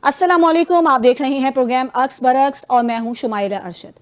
अस्सलामुअलैकुम, आप देख रहे हैं प्रोग्राम अक्स बरक्स और मैं हूं शुमाइला अरशद।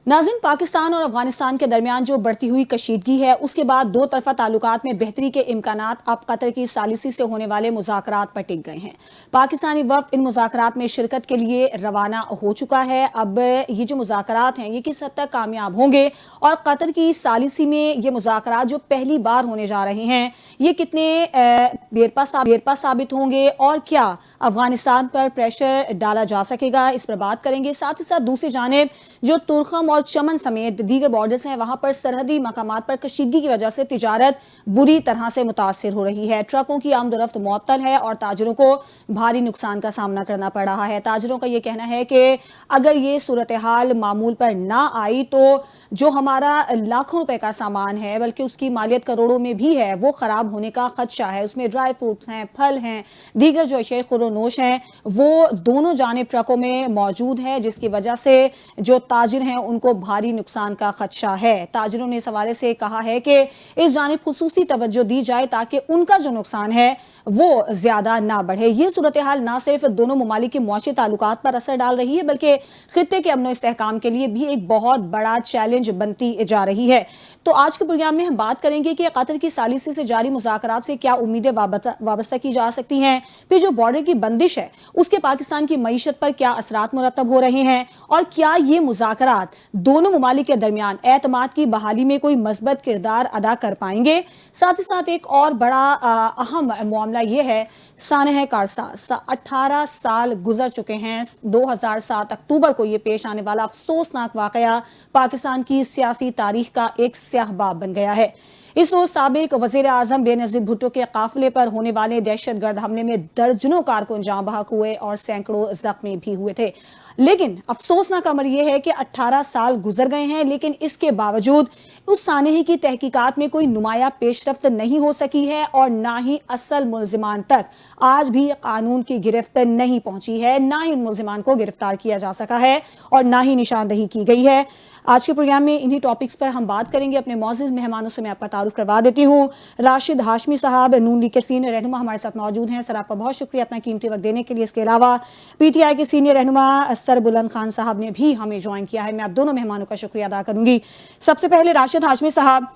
नाज़रीन, पाकिस्तान और अफगानिस्तान के दरमियान जो बढ़ती हुई कशीदगी है, उसके बाद दो तरफा ताल्लुकात में बेहतरी के इम्कानात अब कतर की सालिसी से होने वाले मुज़ाकरात पर टिक गए हैं। पाकिस्तानी वफ़द इन मुज़ाकरात में शिरकत के लिए रवाना हो चुका है। अब ये जो मुज़ाकरात हैं, ये किस हद तक कामयाब होंगे और कतर की सालिसी में ये मुज़ाकरात जो पहली बार होने जा रहे हैं, ये कितने बेरपा साबित होंगे और क्या अफगानिस्तान पर प्रेशर डाला जा सकेगा, इस पर बात करेंगे। साथ ही साथ दूसरी जानिब जो तुर्खम और चमन समेत दीगर बॉर्डर्स हैं, वहां पर सरहदी मकामात पर कशीदगी की वजह से तिजारत बुरी तरह से मुतासर हो रही है। ट्रकों की आमदोरफ्त मुअत्तल है और ताजरों को भारी नुकसान का सामना करना पड़ रहा है। ताजरों का यह कहना है कि अगर ये सूरत हाल मामूल पर ना आई तो जो हमारा लाखों रुपए का सामान है, बल्कि उसकी मालियत करोड़ों में भी है, वो खराब होने का खदशा है। उसमें ड्राई फ्रूट्स हैं, फल हैं, दीगर जो अशे खुरोनोश हैं, वो दोनों जानिब ट्रकों में मौजूद है, जिसकी वजह से जो ताजिर हैं उनको भारी नुकसान का खदशा है। ताजिरों ने इस हवाले से कहा है कि इस जानिब खुसूसी तवज्जो दी जाए ताकि उनका जो नुकसान है वो ज्यादा ना बढ़े। ये सूरत हाल ना सिर्फ दोनों ममालिक के मुआशी ताल्लुकात पर असर डाल रही है, बल्कि खित्ते के अमन इस्तेहकाम के लिए भी एक बहुत बड़ा चैलेंज बनती जा रही है। तो आज के प्रोग्राम में हम बात करेंगे कि कतर की सालिसी से जारी मुज़ाकरात से क्या उम्मीदें वाबस्ता की जा सकती हैं, फिर जो बॉर्डर की बंदिश है उसके पाकिस्तान की मईशत पर क्या असरात मुरतब हो रहे हैं और क्या ये मुज़ाकरात दोनों ममालिक के दरमियान एतमाद की बहाली में कोई मस्बत किरदार अदा कर पाएंगे। साथ ही साथ एक और बड़ा अहम मामला ये है, सानह कारसा 18 साल गुजर चुके हैं। 2007 अक्टूबर को ये पेश आने वाला अफसोसनाक वाकया पाकिस्तान की सियासी तारीख का एक स्याह बाब बन गया है। इस रोज साबिक वजीर आजम बेनजीर भुट्टो के काफिले पर होने वाले दहशतगर्द हमले में दर्जनों कारकुन जाँ बहक हुए और सैकड़ों जख्मी भी हुए थे। लेकिन अफसोसनाक अमर यह है कि 18 साल गुजर गए हैं, लेकिन इसके बावजूद उस सानहे की तहकीकात में कोई नुमाया पेशरफ्त नहीं हो सकी है और ना ही असल मुलजिमान तक आज भी कानून की गिरफ्त नहीं पहुंची है, ना ही उन मुलजिमान को गिरफ्तार किया जा सका है और ना ही निशानदही की गई है। आज के प्रोग्राम में इन्हीं टॉपिक्स पर हम बात करेंगे। अपने मौजूद मेहमानों से मैं आपका तारुफ करवा देती हूँ। राशिद हाशमी साहब नून लीग के सीनियर रहनुमा हमारे साथ मौजूद हैं। सर, आपका बहुत शुक्रिया अपना कीमती वक्त देने के लिए। इसके अलावा पीटीआई के सीनियर रहनुमा सर बुलंद खान साहब ने भी हमें ज्वाइन किया है। मैं आप दोनों मेहमानों का शुक्रिया अदा करूंगी। सबसे पहले राशिद हाशमी साहब,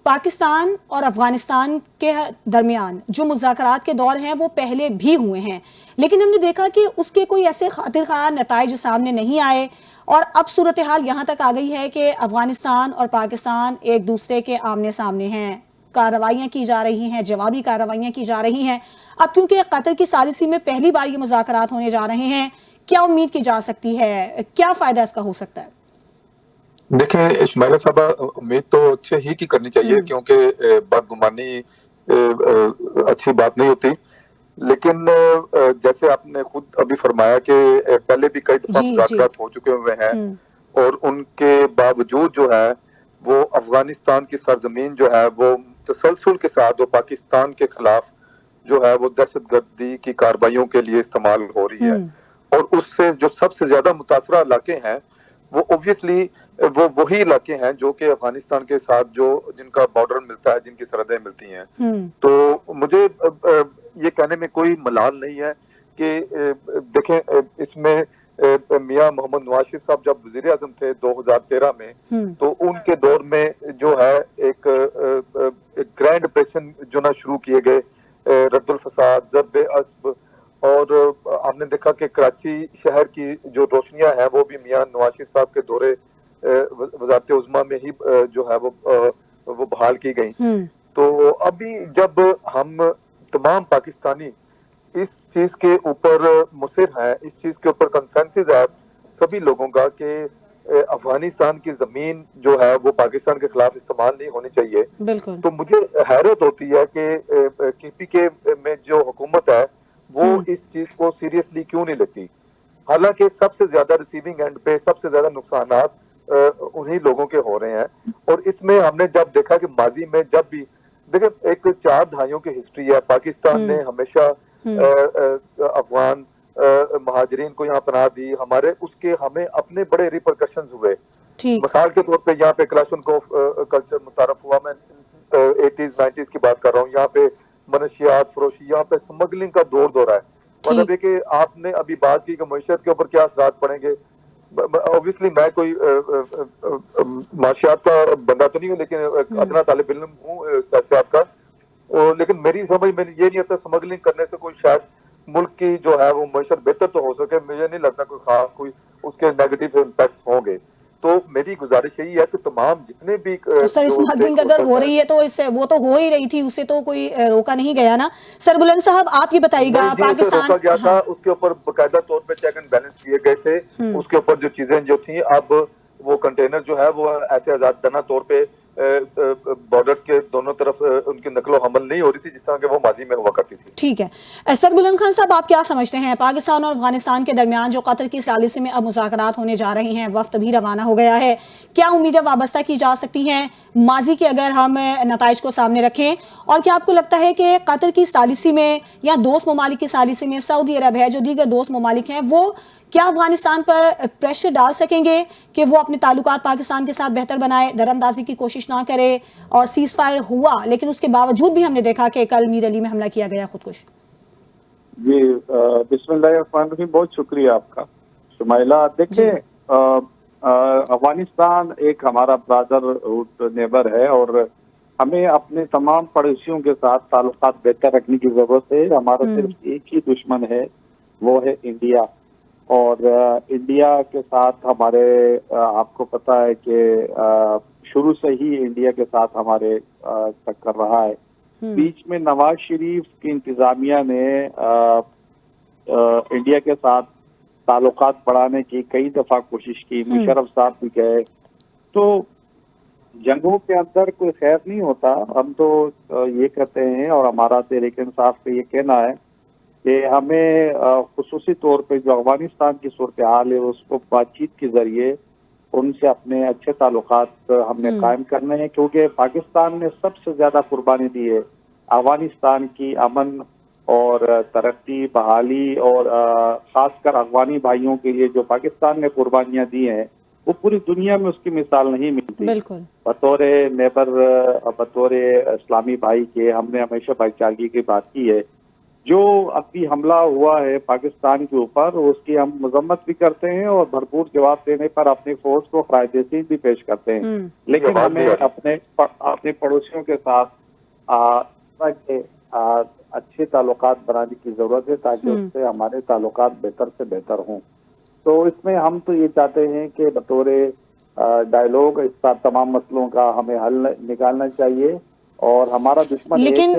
पाकिस्तान और अफगानिस्तान के दरमियान जो मुज़ाकरात के दौर हैं वो पहले भी हुए हैं, लेकिन हमने देखा कि उसके कोई ऐसे खातिर ख़ा नताइज सामने नहीं आए और अब सूरत हाल यहाँ तक आ गई है कि अफगानिस्तान और पाकिस्तान एक दूसरे के आमने सामने हैं, कार्रवाइयाँ की जा रही हैं, जवाबी कार्रवाइयाँ की जा रही हैं। अब क्योंकि कतर की सालिसी में पहली बार ये मुज़ाकरात होने जा रहे हैं, क्या उम्मीद की जा सकती है, क्या फ़ायदा इसका हो सकता है? देखिए शुमाइला साहबा, उम्मीद तो अच्छे ही की करनी चाहिए क्योंकि बदगुमानी अच्छी बात नहीं होती। लेकिन जैसे आपने खुद अभी फरमाया कि पहले भी कई दफा मुज़ाकरात हो चुके हुए हैं और उनके बावजूद जो है वो अफगानिस्तान की सरजमीन जो है वो तसलसल के साथ वो पाकिस्तान के खिलाफ जो है वो दहशतगर्दी की कार्रवाइयों के लिए इस्तेमाल हो रही है। और उससे जो सबसे ज्यादा मुतासरा इलाके हैं वो ऑब्वियसली वो वही इलाके हैं जो कि अफगानिस्तान के साथ जो जिनका बॉर्डर मिलता है, जिनकी सरहदें मिलती हैं। तो मुझे ये कहने में कोई मलाल नहीं है कि देखें, इसमें मियां मोहम्मद नवाज शरीफ साहब जब वजीर आजम थे 2013 में, तो उनके दौर में जो है एक ग्रैंड ऑपरेशन जो ना शुरू किए गए, रद्दुल फसाद, ज़रबे अस्ब, और आपने देखा कि कराची शहर की जो रोशनियां हैं वो भी मियां नवाज शरीफ साहब के दौरे वजारत उज़्मा में ही जो है वो बहाल की गई। तो अभी जब हम तमाम पाकिस्तानी इस चीज के ऊपर मुसिर है, इस चीज के ऊपर कंसेंसस है सभी लोगों का कि अफगानिस्तान की जमीन जो है वो पाकिस्तान के खिलाफ इस्तेमाल नहीं होनी चाहिए, तो मुझे हैरत होती है कि केपीके में जो हुकूमत है वो इस चीज को सीरियसली क्यों नहीं लेती। हालांकि सबसे ज्यादा रिसीविंग एंड पे सबसे ज्यादा नुकसानात उन्हीं लोगों के हो रहे हैं। और इसमें हमने जब देखा कि माजी में जब भी देखिए एक 4 दहाइयों की हिस्ट्री है, पाकिस्तान ने हमेशा अफगान महाजरीन को यहाँ पनाह दी, हमारे उसके हमें अपने बड़े रिपरकशंस हुए। मिसाल के तौर पे यहाँ पे क्लाशनकोफ कल्चर मुतारफ हुआ, मैं 80s 90s की बात कर रहा हूँ। यहाँ पे मनशियात फरोशी, यहाँ पे स्मगलिंग का दौर है। मतलब ठीक। है कि आपने अभी बात की कि मईशत के ऊपर क्या असरात पड़ेंगे। ऑब्वियसली मैं कोई माशियात का बंदा तो नहीं हूँ, लेकिन अदना तालिब इल्म हूँ सियासत का। लेकिन मेरी समझ में ये नहीं आता स्मगलिंग करने से कोई शायद मुल्क की जो है वो मईशत बेहतर तो हो सके। मुझे नहीं लगता कोई खास कोई उसके नेगेटिव इम्पैक्ट्स होंगे। तो मेरी गुजारिश यही है कि तमाम जितने भी तो सर जो स्मगलिंग स्टेक अगर हो होल्डर्स हैं। रही है तो इससे वो तो हो ही रही थी, उससे तो कोई रोका नहीं गया ना। सर बुलंद साहब आप ये बताइएगा नहीं जी, उसे पाकिस्तान। रोका गया हाँ। था, उसके ऊपर बकायदा तौर पे चेक एंड बैलेंस किए गए थे। उसके ऊपर जो चीजें जो थी, अब वो कंटेनर जो है वो ऐसे आजादाना तौर पे बॉर्डर के दोनों तरफ उनकी नकलो हमल नहीं हो रही थी जिस तरह के वो माजी में हुआ करती थी। ठीक है। सर बुलंद खान साहब आप क्या समझते हैं पाकिस्तान और अफगानिस्तान के दरमियान जो कतर की सालिसी में अब मुज़ाकरात होने जा रही हैं, वक्त भी रवाना हो गया है, क्या उम्मीदें वाबस्ता की जा सकती हैं माजी के अगर हम नताइज को सामने रखें? और क्या आपको लगता है कि कतर की सालिसी में या दोस्त ममालिक की सालिसी में सऊदी अरब है, जो दीगर दोस्त ममालिक हैं, वो क्या अफगानिस्तान पर प्रेशर डाल सकेंगे कि वो अपने ताल्लुकात पाकिस्तान के साथ बेहतर बनाए, दरअंदाजी की कोशिश ना करे? और सीज फायर हुआ लेकिन उसके बावजूद भी हमने देखा कि कल मीर अली में हमला किया गया खुदकुश। जी बिस्मिल्लाहिर्रहमानिर्रहीम, बहुत शुक्रिया आपका शुमाइला। देखिए अफगानिस्तान एक हमारा ब्रादरहुड नेबर है और हमें अपने तमाम पड़ोसियों के साथ ताल्लुकात बेहतर रखने की जरूरत है। हमारा सिर्फ एक ही दुश्मन है, वो है इंडिया। और इंडिया के साथ हमारे आपको पता है कि शुरू से ही इंडिया के साथ हमारे टक्कर रहा है। बीच में नवाज शरीफ की इंतजामिया ने इंडिया के साथ ताल्लुकात बढ़ाने की कई दफा कोशिश की, मुशर्रफ साहब भी गए। तो जंगों के अंदर कोई खैर नहीं होता, हम तो ये कहते हैं और हमारा तहरीक इंसाफ का ये कहना है कि हमें खुसूसी तौर पे जो अफगानिस्तान की सूरत हाल है उसको बातचीत के जरिए उनसे अपने अच्छे ताल्लुकात हमने कायम करने हैं, क्योंकि पाकिस्तान ने सबसे ज्यादा कुर्बानी दी है अफगानिस्तान की अमन और तरक्की बहाली और खासकर अफगानी भाइयों के लिए जो पाकिस्तान ने कुर्बानियां दी हैं वो पूरी दुनिया में उसकी मिसाल नहीं मिलती। बिल्कुल। बतौर नेबर, बतौर इस्लामी भाई के हमने हमेशा भाईचारगी की बात की है। जो अभी हमला हुआ है पाकिस्तान के ऊपर उसकी हम मजम्मत भी करते हैं और भरपूर जवाब देने पर अपनी फोर्स को खराज-ए-तहसीन भी पेश करते हैं। लेकिन हमें अपने पड़ोसियों के साथ अच्छे ताल्लुकात बनाने की जरूरत है ताकि उससे हमारे ताल्लुकात बेहतर से बेहतर हों। तो इसमें हम तो ये चाहते हैं कि बतौर डायलॉग इस तमाम मसलों का हमें हल निकालना चाहिए और हमारा दुश्मन लेकिन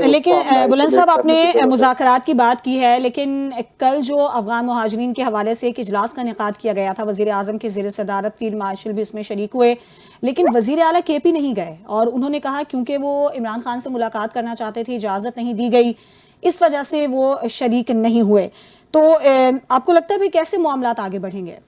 बुलंद साहब आपने मुज़ाकरात की बात की है, लेकिन कल जो अफगान मुहाजिरीन के हवाले से एक इजलास का इनेकाद किया गया था, वज़ीर आज़म के ज़ेर सदारत फील्ड मार्शल भी उसमें शरीक हुए, लेकिन वज़ीर आला केपी नहीं गए और उन्होंने कहा क्योंकि वो इमरान खान से मुलाकात करना चाहते थे, इजाज़त नहीं दी गई, इस वजह से वो शरीक नहीं हुए। तो आपको लगता है फिर कैसे मामलात आगे बढ़ेंगे?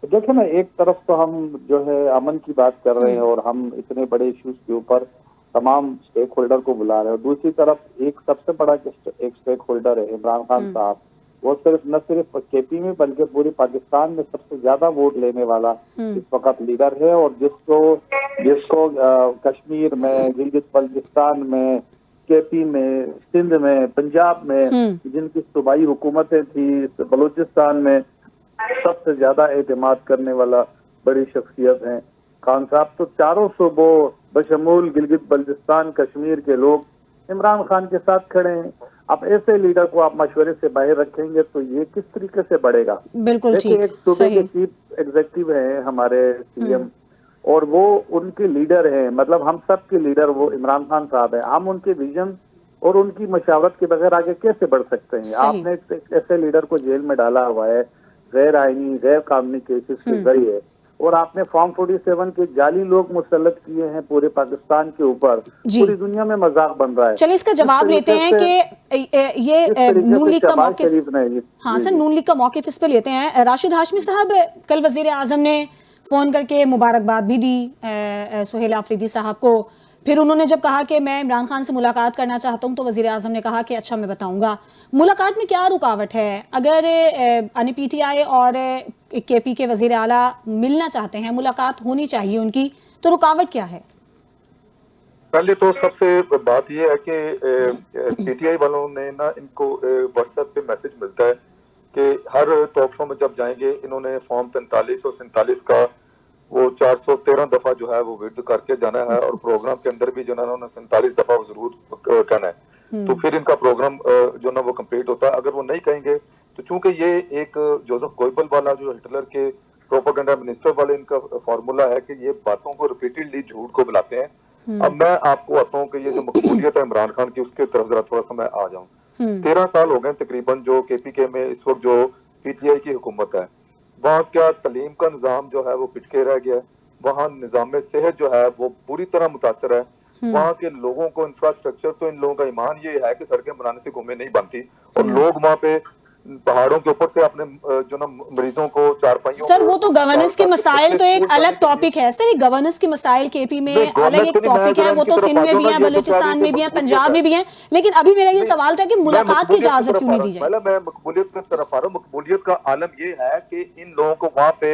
देखो ना, एक तरफ तो हम जो है अमन की बात कर रहे हैं और हम इतने बड़े इश्यूज के ऊपर तमाम स्टेक होल्डर को बुला रहे हैं, और दूसरी तरफ एक सबसे बड़ा एक स्टेक होल्डर है इमरान खान साहब। वो न सिर्फ केपी में बल्कि पूरे पाकिस्तान में सबसे ज्यादा वोट लेने वाला इस वक्त लीडर है और जिसको कश्मीर में, गिलगित बल्तिस्तान में, केपी में, सिंध में, पंजाब में जिनकी सूबाई हुकूमतें थी, बलूचिस्तान में सबसे ज्यादा एतमाद करने वाला बड़ी शख्सियत है खान साहब। तो चारों सूबों बशमूल गिलगित बल्तिस्तान कश्मीर के लोग इमरान खान के साथ खड़े हैं। अब ऐसे लीडर को आप मशवरे से बाहर रखेंगे तो ये किस तरीके से बढ़ेगा? बिल्कुल ठीक, एक सूबे के चीफ एग्जीक्यूटिव हैं हमारे सीएम और वो उनके लीडर हैं, मतलब हम सब के लीडर वो इमरान खान साहब है। हम उनके विजन और उनकी मशावरत के बगैर आगे कैसे बढ़ सकते हैं? आपने ऐसे लीडर को जेल में डाला हुआ है गैर आईनी गैर कानूनी केसेस के जरिए, और आपने फॉर्म 47 के जाली लोग मुसल्लत किए हैं पूरे पाकिस्तान के ऊपर, पूरी दुनिया में मजाक बन रहा है। चलिए इसका जवाब लेते हैं कि ये नून लीग का मौक़िफ़, हाँ सर नून लीग का मौक़िफ़ इस पे लेते हैं। राशिद हाशमी साहब, कल वज़ीर आज़म ने फ़ोन करके मुबारकबाद भी दी सुहेल आफरीदी साहब को, फिर उन्होंने जब कहा कि मैं इमरान खान से मुलाकात करना चाहता हूं तो वज़ीर आज़म ने कहा कि अच्छा मैं बताऊंगा। मुलाकात में क्या रुकावट है? अगर पीटीआई और केपी के वज़ीर आला मिलना चाहते हैं, मुलाकात होनी चाहिए उनकी, तो रुकावट क्या है? पहले तो सबसे बात यह है कि पीटीआई वालों ने ना, इनको व्हाट्सएप पे मैसेज मिलता है कि हर टॉक शो में जब जाएंगे इन्होंने फॉर्म 45 और 47 का वो 413 दफा जो है वो विद करके जाना है, और प्रोग्राम के अंदर भी जो ना उन्होंने 47 दफा वो जरूर कहना है, तो फिर इनका प्रोग्राम जो ना वो कंप्लीट होता है। अगर वो नहीं कहेंगे तो चूंकि ये एक जोसेफ गोइबल वाला जो हिटलर के प्रोपेगेंडा मिनिस्टर वाले इनका फॉर्मूला है कि ये बातों को रिपीटेडली झूठ को बुलाते हैं। अब मैं आपको आता हूँ कि ये जो मकबूलियत है इमरान खान की उसके तरफ जरा थोड़ा सा मैं आ जाऊँ। 13 साल हो गए तकरीबन जो KPK में इस वक्त जो PTI की हुकूमत है, वहाँ क्या तालीम का निज़ाम जो है वो पिछके रह गया है, वहाँ निज़ाम सेहत जो है वो पूरी तरह मुतासर है, वहाँ के लोगों को इंफ्रास्ट्रक्चर, तो इन लोगों का ईमान ये है कि सड़कें बनाने से कौमें नहीं बनती, और लोग वहाँ पे पहाड़ों के ऊपर से अपने जो ना मरीजों को चारपाइयों सर वो तो गवर्नेंस के मसाइल तो एक अलग टॉपिक है सर, गवर्नेंस के मसाइल KP में अलग एक टॉपिक है, वो तो सिंध में भी है, बलूचिस्तान में भी है, पंजाब में भी है, लेकिन अभी मेरा ये सवाल था कि मुलाकात की इजाजत क्यों नहीं दी जाए। मैं मकबूलियत की तरफ आ रहा हूँ। मकबूलियत का आलम ये है कि इन लोगों को वहाँ पे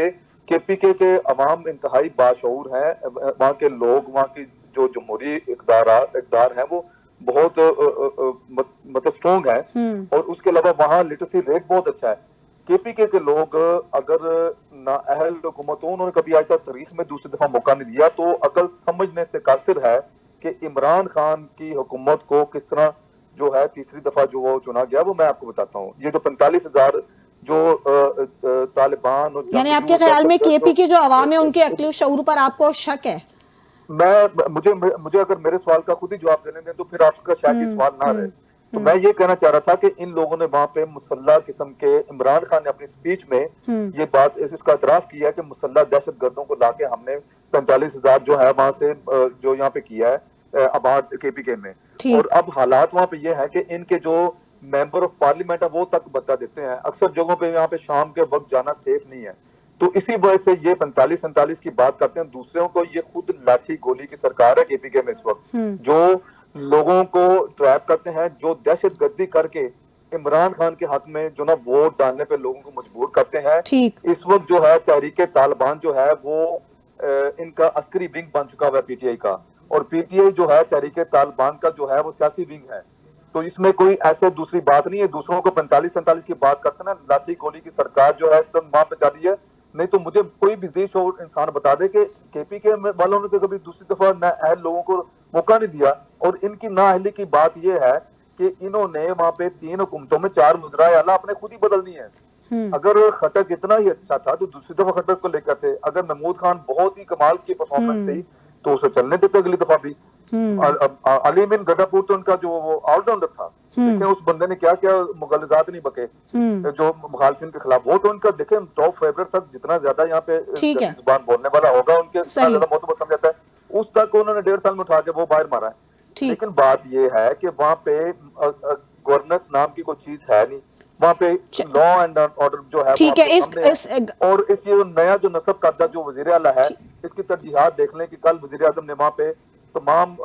KPK के अवाम इंतहाई बाशऊर है, वहाँ के लोग, वहाँ की जो जमहूरी इक़दार है वो बहुत मतलब स्ट्रॉन्ग है, और उसके अलावा वहाँ लिटरेसी रेट बहुत अच्छा है। KPK के लोग अगर नाअहल हुकूमत हो, उन्होंने कभी आज तक तारीख में दूसरी दफा मौका नहीं दिया, तो अकल समझने से कासिर है कि इमरान खान की हुकूमत को किस तरह जो है तीसरी दफा जो वो चुना गया, वो मैं आपको बताता हूँ। ये जो 45,000 जो तालिबान और यानी आपके ख्याल में KP के जो अवाम है उनके अक्ल शऊर पर आपको शक है? मुझे अगर मेरे सवाल का खुद ही जवाब देने दें तो फिर आपका शायद ये सवाल ना रहे। तो मैं ये कहना चाह रहा था कि इन लोगों ने वहां पे मुसल्ला किस्म के, इमरान खान ने अपनी स्पीच में ये बात इसका इतराफ किया कि मुसल्ला दहशतगर्दों को लाके हमने 45,000 जो है वहां से जो यहाँ पे किया है आबाद KPK में, और अब हालात वहां पे ये है कि इनके जो मेंबर ऑफ पार्लियामेंट है वो तक बता देते हैं, अक्सर जगहों पे यहाँ पे शाम के वक्त जाना सेफ नहीं है, तो इसी वजह से ये 45-47 की बात करते हैं। दूसरों को ये खुद लाठी गोली की सरकार है KPK में इस वक्त, जो लोगों को ट्रैप करते हैं, जो दहशतगर्दी करके इमरान खान के हक में जो ना वोट डालने पे लोगों को मजबूर करते हैं। इस वक्त जो है तहरीके तालिबान जो है वो इनका अस्करी विंग बन चुका हुआ है PTI का, और PTI जो है तहरीके तालिबान का जो है वो सियासी विंग है, तो इसमें कोई ऐसे दूसरी बात नहीं है। दूसरों को 45-47 की बात करते ना, लाठी गोली की सरकार जो है इस वक्त वहां पे जारी है। नहीं तो मुझे कोई भी देश और इंसान बता दे कि KPK वालों ने तो कभी दूसरी दफा नाअहल लोगों को मौका नहीं दिया, और इनकी नाअहली की बात यह है कि इन्होंने वहां पे 3 हुकूमतों में 4 वज़राए आला अपने खुद ही बदल दिए हैं। अगर खटक इतना ही अच्छा था तो दूसरी दफा खटक को लेकर थे, अगर महमूद खान बहुत ही कमाल की परफॉर्मेंस थी तो उसे चलने देते अगली दफा भी। अली मिन गड्डापुर तो उनका जो वो ऑलराउंडर था, देखें उस बंदे ने क्या क्या मुगलजात नहीं बके जो मुखालिफिन के खिलाफ, वो तो उनका देखें टॉप फेवरेट तक, जितना ज्यादा यहाँ पे जुबान बोलने वाला होगा उनके ज्यादा मोहतबर समझ जाता है, उस तक उन्होंने 1.5 साल में उठा के वो बाहर मारा है। लेकिन बात ये है कि वहाँ पे गवर्नेंस नाम की कोई चीज है नहीं, वहाँ पे लॉ एंड ऑर्डर जो है ठीक है। और इस ये नया जो नस्ब करदा जो वजीर आला है, इसकी तरजीहात देख लें कि कल वजीर आजम ने वहाँ पे तमाम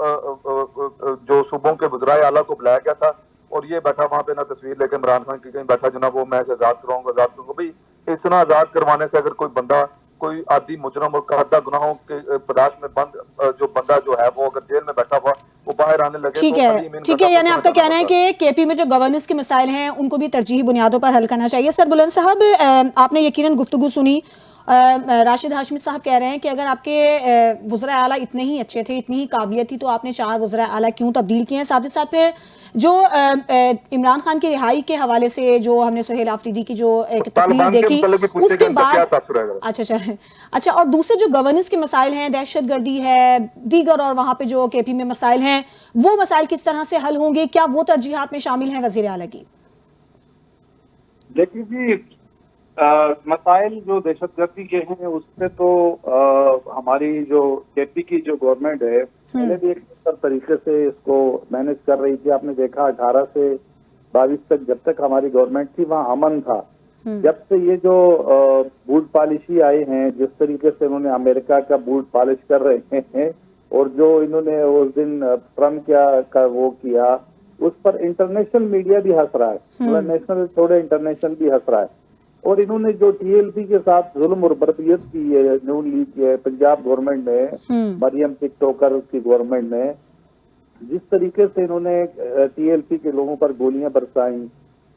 जो सूबों के वज़राए आला को बुलाया गया था, और ये बैठा वहाँ पे ना तस्वीर लेके इमरान खान की कहीं बैठा जनाब वो मैं इसे आजाद कराऊंगा भाई, इस तरह आजाद करवाने से अगर कोई बंदा कोई आदि मुजरम और कादा गुनाहों के पदाश में बंद जो बंदा जो है वो अगर जेल में बैठा हुआ वो बाहर आने लगे, ठीक है। यानी आपका कहना है कि KP में जो गवर्नेंस के मसाइल हैं उनको भी तरजीही बुनियादों पर हल करना चाहिए। सर बुलंद साहब, आपने यकीनन गुफ्तगू सुनी, राशिद हाशमी साहब कह रहे हैं कि अगर आपके वज़रा आला इतने ही अच्छे थे, इतनी ही काबिलियत थी, तो आपने 4 वज़रा आला क्यों तब्दील किए हैं। साथ ही साथ फिर जो इमरान खान की रिहाई के हवाले से जो हमने सुहेल आफरीदी की जो एक तकरीर देखी उसके बाद अच्छा, और दूसरे जो गवर्नेंस के मसाइल हैं, दहशतगर्दी है, दीगर और वहाँ पे जो KP में मसाइल हैं, वो मसाइल किस तरह से हल होंगे, क्या वो तरजीहात में शामिल हैं वज़ीर आला की? देखिए जी, मसाइल जो दहशतगर्दी के हैं उससे तो हमारी जो KP की जो गवर्नमेंट है पहले भी एक तरीके से इसको मैनेज कर रही थी। आपने देखा 18 से 22 तक जब तक हमारी गवर्नमेंट थी वहाँ अमन था। जब से ये जो बूट पॉलिसी आए हैं, जिस तरीके से इन्होंने अमेरिका का बूट पॉलिश कर रहे हैं, और जो इन्होंने उस दिन ट्रम्प का वो किया, उस पर इंटरनेशनल मीडिया भी हंस रहा है, मतलब नेशनल छोड़े इंटरनेशनल भी हंस रहा है। और इन्होंने जो TLP के साथ जुल्म और बर्बरियत की है, नून लीग के पंजाब गवर्नमेंट ने, मरियम टिकटॉकर की गवर्नमेंट ने, जिस तरीके से इन्होंने TLP के लोगों पर गोलियां बरसाई,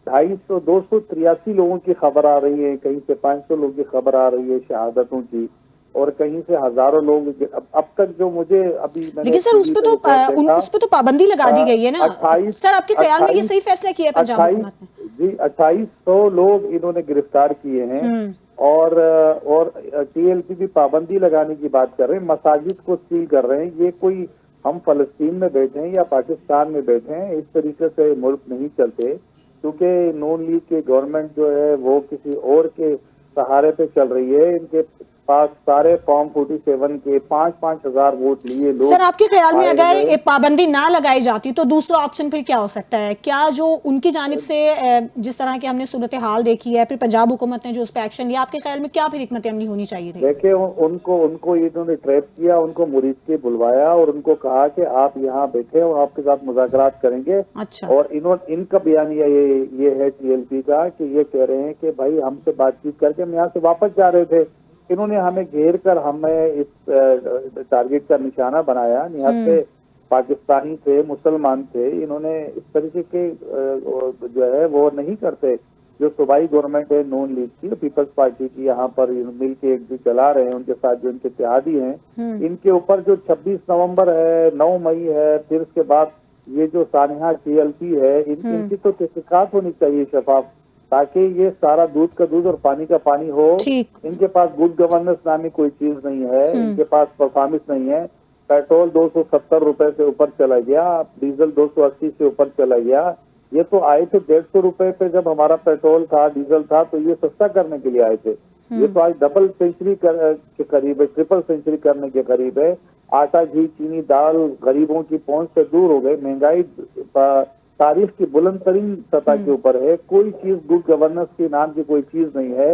283 लोगों की खबर आ रही है, कहीं से 500 लोगों की खबर आ रही है शहादतों की, और कहीं से हजारों लोग। अब तक जो मुझे अभी मैंने लेकिन सर उस टीवी पे पे तो रिपोर्ट देखा, उस पे तो पाबंदी लगा दी गई है ना। 28 सर आपके ख्याल में ये सही फैसला किया है पंजाब 28 हुकूमत ने? जी 2800 लोग इन्होंने गिरफ्तार किए हैं। और टीएलपी की पाबंदी लगाने की बात कर रहे हैं, मसाजिद को सील कर रहे हैं। ये कोई हम फलस्तीन में बैठे हैं या पाकिस्तान में बैठे हैं, इस तरीके से मुल्क नहीं चलते, क्योंकि नून लीग की गवर्नमेंट जो है वो किसी और के सहारे पे चल रही है। इनके पास सारे फॉर्म 47 के 5-5 हजार वोट लिए लोग। सर आपके ख्याल में आए अगर हैं। ये पाबंदी ना लगाई जाती तो दूसरा ऑप्शन फिर क्या हो सकता है? क्या जो उनकी जानिब से जिस तरह की हमने सूरत हाल देखी है, फिर पंजाब हुकूमत ने जो उस पर एक्शन लिया, आपके ख्याल में क्या फिर हिकमत अमली होनी चाहिए थी? देखिए उनको उनको इन्होंने ट्रैप किया, उनको मुरीद के बुलवाया और उनको कहा कि आप यहाँ बैठे हो, आपके साथ मुज़ाकरात करेंगे। अच्छा। और इनका बयानिया ये है टीएलपी का कि ये कह रहे हैं कि भाई हमसे बातचीत करके हम यहाँ से वापस जा रहे थे, इन्होंने हमें घेर कर हमें इस टारगेट का निशाना बनाया। निहत्ते से पाकिस्तानी थे, मुसलमान थे, इन्होंने इस तरीके के जो है वो नहीं करते। जो सूबाई गवर्नमेंट है नून लीग की, पीपल्स पार्टी की, यहाँ पर मिल के एक भी चला रहे हैं, उनके साथ जो इनके इत्तेहादी हैं, इनके ऊपर जो 26 नवंबर है, 9 मई है, फिर उसके बाद ये जो सानिया टीएलपी है, इनकी तो तहकीकात होनी चाहिए शफाफ, ताकि ये सारा दूध का दूध और पानी का पानी हो। इनके पास गुड गवर्नेंस नामी कोई चीज नहीं है, इनके पास परफॉर्मेंस नहीं है। पेट्रोल 270 रुपए से ऊपर चला गया, डीजल 280 से ऊपर चला गया। ये तो आए थे 150 रुपए पे, जब हमारा पेट्रोल था, डीजल था, तो ये सस्ता करने के लिए आए थे। ये तो आज डबल सेंचुरी के करीब है, ट्रिपल सेंचुरी करने के करीब है। आटा, घी, चीनी, दाल गरीबों की पहुंच से दूर हो गई। महंगाई तारीख की बुलंद तरीन सतह के ऊपर है। कोई चीज गुड गवर्नेंस के नाम की कोई चीज नहीं है।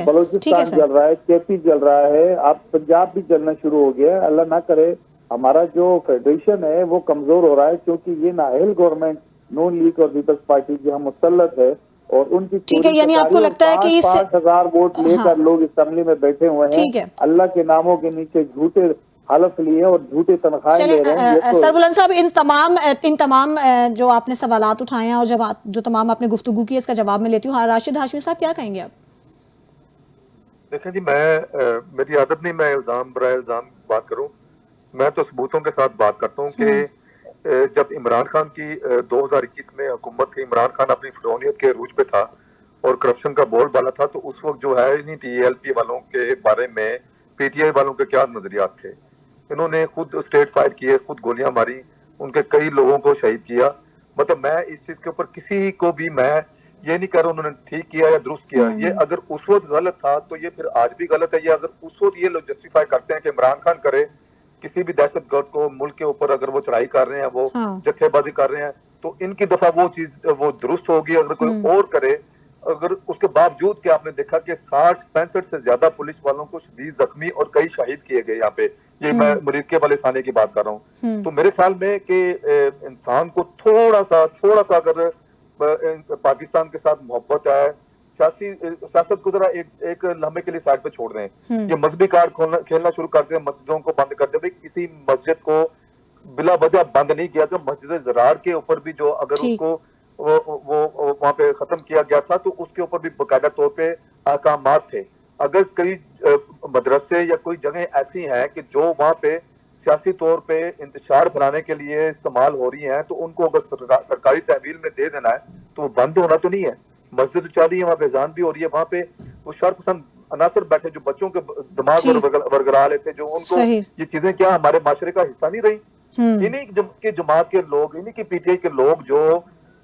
बलूचिस्तान जल रहा है, केपी जल रहा है, अब पंजाब भी जलना शुरू हो गया है। अल्लाह ना करे हमारा जो फेडरेशन है वो कमजोर हो रहा है, क्योंकि ये नाअहल गवर्नमेंट नून लीग और पीपल्स पार्टी की हम मुसल्लत है, और उनकी ठीक है, यानी आपको लगता है कि 5,000 वोट लेकर लोग असेंबली में बैठे हुए हैं, अल्लाह के नामों के नीचे झूठे हलफ लिए और झूठे तनख्वाहें ले रहे हैं। सर बुलंद साहब, इन तमाम जो आपने सवालात उठाए हैं और जो तमाम आपने गुफ्तगू की, इसका जवाब मैं लेती हूँ। राशिद हाशमी साहब, क्या कहेंगे आप? देखें जी, मेरी आदत नहीं मैं इल्जाम बराए इल्जाम बात करूं। मैं तो सबूतों के साथ बात करता हूं कि जब इमरान खान की 2021 में हुकूमत थी, इमरान खान अपनी फिरौनियत के अरूज पे था और करप्शन का बोलबाला था, तो उस वक्त जो है इन्हीं टीएलपी वालों के बारे में पीटीआई वालों के क्या नजरियात थे। इन्होंने खुद स्टेट फायर किए, खुद गोलियां मारी, उनके कई लोगों को शहीद किया। मतलब मैं इस चीज के ऊपर किसी को भी मैं ये नहीं कर रहा उन्होंने ठीक किया या दुरुस्त किया। ये अगर उस वक्त गलत था तो ये फिर आज भी गलत है। ये अगर उस वक्त ये लोग जस्टिफाई करते हैं कि इमरान खान करे किसी भी दहशतगर्द को मुल्क के ऊपर, अगर वो चढ़ाई कर रहे हैं, वो जत्थेबाजी कर रहे हैं, तो इनकी दफा वो चीज वो दुरुस्त होगी। अगर कोई और करे, अगर उसके बावजूद कि आपने देखा कि 60-65 से ज्यादा पुलिस वालों को शदीद जख्मी और कई शहीद किए गए यहाँ पे, ये मैं मुरीद के वाले साने की बात कर रहा हूँ। तो मेरे ख्याल में कि इंसान को थोड़ा सा अगर पाकिस्तान के साथ मोहब्बत है, सियासत को जरा एक लम्हे के लिए साइड पे छोड़ दें। ये मजहबी कार्ड खेलना शुरू कर दें, मस्जिदों को बंद कर दें। भाई किसी मस्जिद को बिला वजह बंद नहीं किया। तो मस्जिद ज़रार के ऊपर भी जो अगर उसको वो वहां पे खत्म किया गया था, तो उसके ऊपर भी बाकायदा तौर पे अहकामात थे। अगर कई मदरसे या कोई जगह ऐसी हैं कि जो वहां पे सियासी तौर पे इंतशार बनाने के लिए इस्तेमाल हो रही हैं, तो उनको अगर सरकारी तहवील में दे देना है तो वो बंद होना तो नहीं है। मस्जिद चल रही है, वहाँ पे अजान भी हो रही है, वहाँ पे वो शरपसंद अनासर बैठे जो बच्चों के दिमाग वरगरा लेते, जो उनको ये चीजें क्या हमारे माशरे का हिस्सा नहीं रही। इन्हीं के जमात के लोग, इन्हीं की पीटीआई के लोग जो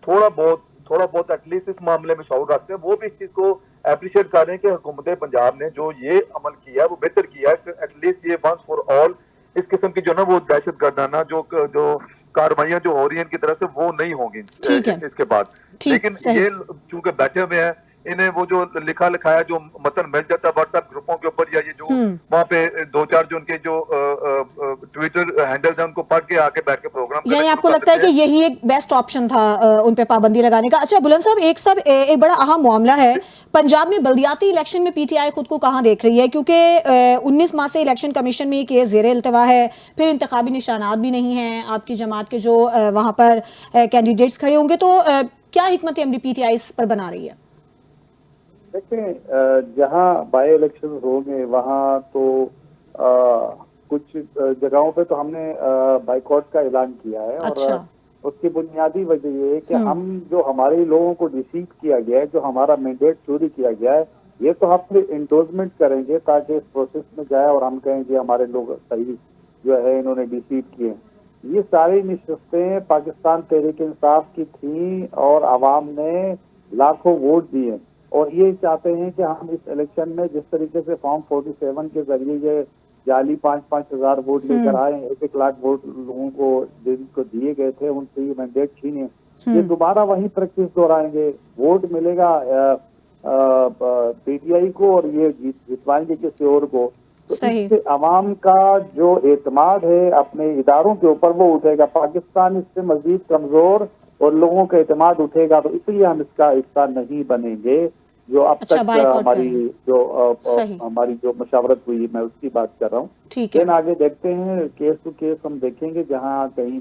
थोड़ा बहुत एटलीस्ट इस मामले में शऊर रखते हैं, वो भी इस चीज को अप्रिशिएट कर रहे हैं कि हुकूमत पंजाब ने जो ये अमल किया है वो बेहतर किया है। एटलीस्ट ये वंस फॉर ऑल इस किस्म की जो ना वो दहशत गर्दाना जो कार्रवाइयां जो हो रही हैं इनकी तरफ से, वो नहीं होंगी इसके बाद। लेकिन ये चूंकि बैठे हुए हैं, इन्हें वो जो लिखा लिखाया जो मतन मिल जाता है व्हाट्सएप ग्रुपों के ऊपर, या ये जो वहाँ पे 2-4 जो उनके जो ट्विटर हैंडल्स हैं उनको पढ़ के आके बैठ के प्रोग्राम, यानी आपको लगता है कि यही एक बेस्ट ऑप्शन था उन पे पाबंदी लगाने का? अच्छा बुलंद साहब, एक बड़ा अहम मामला है पंजाब में बल्दियाती इलेक्शन में पीटीआई खुद को कहाँ देख रही है? क्योंकि 19 माह से इलेक्शन कमीशन में ये केस ज़ेरे इल्तवा है, फिर इंतखाबी निशानात भी नहीं हैं, आपकी जमात के जो वहाँ पर कैंडिडेट्स खड़े होंगे, तो क्या हिकमत अमली पीटीआई इस पर बना रही है? देखें, जहां बाय इलेक्शन होंगे वहां तो कुछ जगहों पे तो हमने बाइकआउट का ऐलान किया है। अच्छा। और उसकी बुनियादी वजह ये है कि हम जो हमारे लोगों को डिसीव किया गया है, जो हमारा मैंडेट चोरी किया गया है, ये तो हम फिर इंडोर्समेंट करेंगे ताकि इस प्रोसेस में जाए और हम कहें कि हमारे लोग सही जो है इन्होंने डिसीव किए। ये सारी नशिस्तें पाकिस्तान तहरीक इंसाफ की थी और आवाम ने लाखों वोट दिए और ये चाहते हैं कि हम इस इलेक्शन में जिस तरीके से फॉर्म 47 के जरिए ये जाली 5-5 हजार वोट लेकर आए, 1-1 लाख वोट लोगों को जिनको दिए गए थे उनसे ये मैंडेट छीने, ये दोबारा वही प्रैक्टिस दोहराएंगे। वोट मिलेगा पीटीआई को और ये जितवाएंगे किसी और को, तो इससे अवाम का जो एतमाद है अपने इदारों के ऊपर वो उठेगा। पाकिस्तान इससे मजीद कमजोर और लोगों का एतमाद उठेगा, तो इसलिए हम इसका हिस्सा नहीं बनेंगे। जो अब तक हमारी जो मशावरत हुई, मैं उसकी बात कर रहा हूँ। लेकिन आगे देखते हैं, केस टू केस हम देखेंगे, जहाँ कहीं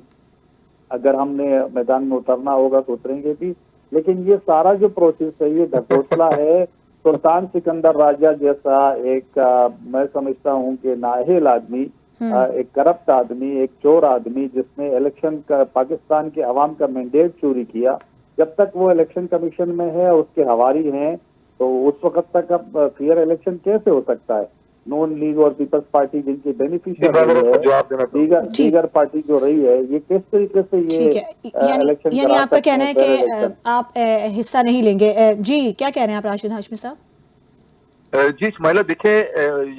अगर हमने मैदान में उतरना होगा तो उतरेंगे भी। लेकिन ये सारा जो प्रोसेस है ये ढकोसला है। सुल्तान सिकंदर राजा जैसा एक मैं समझता हूँ कि नाअहल आदमी, एक करप्ट आदमी, एक चोर आदमी जिसने इलेक्शन का पाकिस्तान के अवाम का मैंडेट चोरी किया, जब तक वो इलेक्शन कमीशन में है, उसके हवारी हैं, तो उस वक्त तक अब फेयर इलेक्शन कैसे हो सकता है? नॉन लीग और पीपल्स पार्टी जिनकी बेनिफिशियरी है, दीगर पार्टी जो रही है, ये किस तरीके से ये इलेक्शन यानी आपका कहना है कि आप हिस्सा नहीं लेंगे। जी, क्या कह रहे हैं आप राशिद हाशमी साहब? जी इस्माइला, देखिए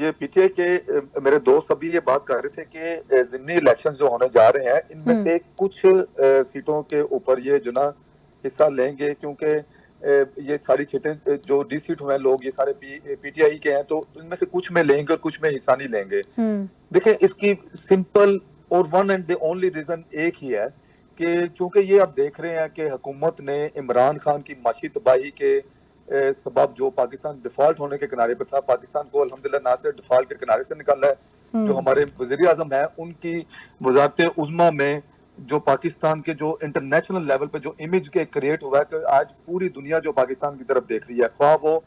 ये पीटीआई के मेरे दोस्त अभी ये बात कर रहे थे कि ज़िमनी इलेक्शन जो होने जा रहे हैं, इनमें से कुछ सीटों के ऊपर ये जो ना हिस्सा लेंगे, क्योंकि ये सारी सीटें जो डी सीट हुए लोग ये सारे पीटीआई के हैं, तो इनमें से कुछ में लेंगे और कुछ में हिस्सा नहीं लेंगे। देखिए इसकी सिंपल और one and the only reason एक ही है कि चूंकि ये आप देख रहे हैं कि हुकूमत ने इमरान खान की माशी तबाही के सबब जो पाकिस्तान डिफॉल्ट होने के किनारे पर था, पाकिस्तान को अल्हम्दुलिल्लाह ना से डिफॉल्ट के किनारे से निकाला है। जो हमारे वज़ीर आज़म है उनकी वज़ारत उज़्मा में जो पाकिस्तान के जो इंटरनेशनल लेवल पे जो इमेज के क्रिएट हुआ है कि आज पूरी दुनिया जो पाकिस्तान की तरफ देख रही है, ख्वाह वो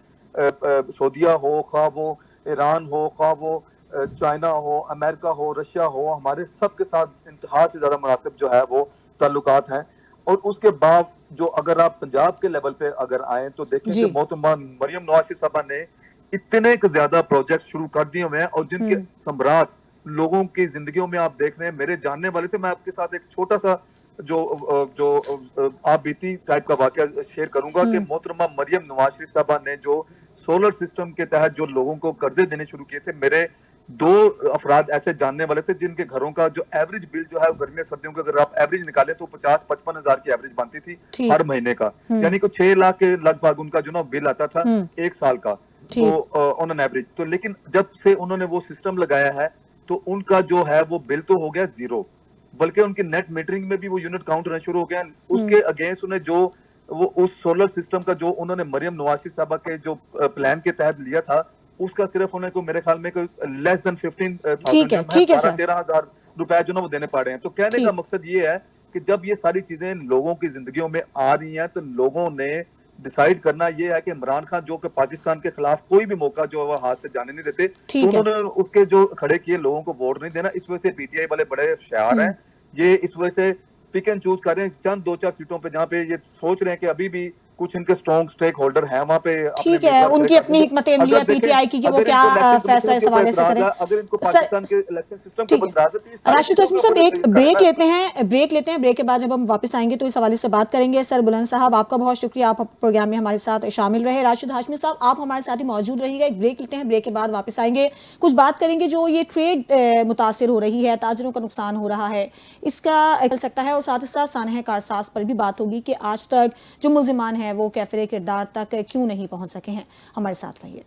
सऊदीया हो, ख्वाह वो ईरान हो, ख्वाह वो चाइना हो, अमेरिका हो, रशिया हो, हमारे सब के साथ इंतहा से ज्यादा मुनासिब जो है वो ताल्लुकात हैं। और उसके बाद जो अगर आप पंजाब के लेवल पे अगर आए तो देखें कि मोहतरमा मरियम नवाज साहबा ने इतने ज्यादा प्रोजेक्ट शुरू कर दिए हुए हैं और जिनके सम्राट लोगों की जिंदगियों में आप देख रहे हैं। मेरे जानने वाले थे, मैं आपके साथ एक छोटा सा जो आप बीती टाइप का वाकया शेयर करूंगा कि मोहतरमा मरियम नवाज शरीफ साहबा ने जो सोलर सिस्टम के तहत जो लोगों को कर्जे देने शुरू किए थे, मेरे 2 अफराद ऐसे जानने वाले थे जिनके घरों का जो एवरेज बिल जो है गर्मियों सर्दियों का अगर आप एवरेज निकाले तो 50-55 हजार की एवरेज बनती थी हर महीने का, यानी कि 6 लाख के लगभग उनका जो ना बिल आता था 1 साल का, तो ऑन एन एवरेज। तो लेकिन जब से उन्होंने वो सिस्टम लगाया है तो उनका जो है वो बिल तो हो गया 0, बल्कि उनके नेट मीटरिंग में भी वो यूनिट काउंट होना शुरू हो गया। उसके अगेंस्ट उन्हें जो वो उस सोलर सिस्टम का जो उन्होंने मरियम नवाज साहबा के जो प्लान के तहत लिया था, उसका सिर्फ उन्हें को मेरे ख्याल में लेस देन 13,000 रुपए जो ना वो देने पड़ रहे हैं। तो कहने का मकसद ये है कि जब ये सारी चीजें लोगों की जिंदगियों में आ रही हैं तो लोगों ने डिसाइड करना ये है कि इमरान खान जो कि पाकिस्तान के खिलाफ कोई भी मौका जो है हाथ से जाने नहीं देते, तो उन्होंने उसके जो खड़े किए लोगों को वोट नहीं देना। इस वजह से पीटीआई वाले बड़े होशियार हैं, ये इस वजह से पिक एंड चूज कर रहे हैं चंद 2-4 सीटों पे जहाँ पे ये सोच रहे हैं कि अभी भी कुछ इनके स्ट्रॉन्ग स्टेक होल्डर हैं वहाँ पे। ठीक है, उनकी अपनी हिकमत अमली है पीटीआई की कि वो क्या फैसला इस हवाले से करें। अगर इनको पाकिस्तान के इलेक्शन सिस्टम को बदला देते हैं। राशिद हाशमी साहब एक ब्रेक लेते हैं, ब्रेक के बाद जब हम वापस आएंगे तो इस हवाले से बात करेंगे। सर बुलंद साहब, आपका बहुत शुक्रिया, आप प्रोग्राम में हमारे साथ शामिल रहे। राशिद हाशमी साहब, आप हमारे साथ ही मौजूद रहिएगा। एक ब्रेक लेते हैं, ब्रेक के बाद वापस आएंगे, कुछ बात करेंगे जो ये ट्रेड मुतासिर हो रही है, ताजरों का नुकसान हो रहा है, इसका कर सकता है, और साथ ही साथ सानह कारसाज पर भी बात होगी कि आज तक जो मुल्जिमान हैं वो कैफिर किरदार तक क्यों नहीं पहुंच सके हैं। हमारे साथ रहिए।